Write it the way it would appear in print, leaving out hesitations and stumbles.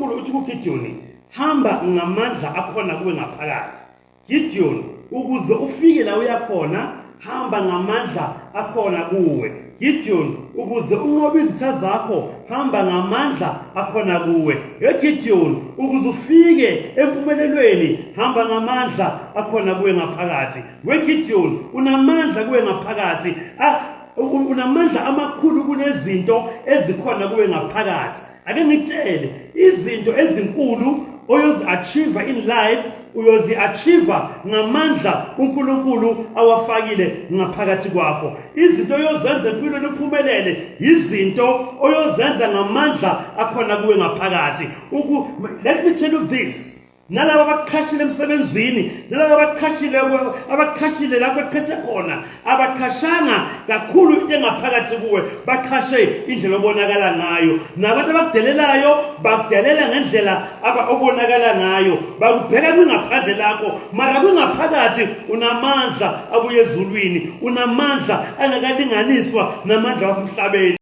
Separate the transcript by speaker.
Speaker 1: uNkulunkulu uthi kuGideon hamba ngamandla akhona kuwe ngaphakathi. Gideon ukuze ufike la uyakhona hamba ngamandla akhona kuwe. Gideon ukuze unqobe izitha zakho hamba ngamandla akhona kuwe. Gideon ukuze ufike empumelelweni hamba ngamandla akhona kuwe ngaphakathi. Gideon unamandla kuwe ngaphakathi. Unamandla amakhulu kunezinto ezikhona kuwe ngaphakathi. Ake ngitshele izinto ezinkulu oyozi-achieve in life uyozi-achieve ngamandla uNkulunkulu awafakile ngaphakathi kwakho. Izinto oyozenza empilweni uphumelele izinto oyozenza ngamandla akhona kuwe ngaphakathi. Let me tell you this. Nalabo abakhashile emsebenzini, nalabo abakhashile lapho ekhashe khona, abakhashanga kakhulu into engaphakathi kuwe, bakhashe indlela obonakala ngayo. Nabantu abakudelelayo bakudelela ngendlela obonakala ngayo. Bakubheka kwingaphandle lakho, mara kwingaphakathi unamandla abuye ezulwini, unamandla angakalinganiswa namandla wasemhlabeni.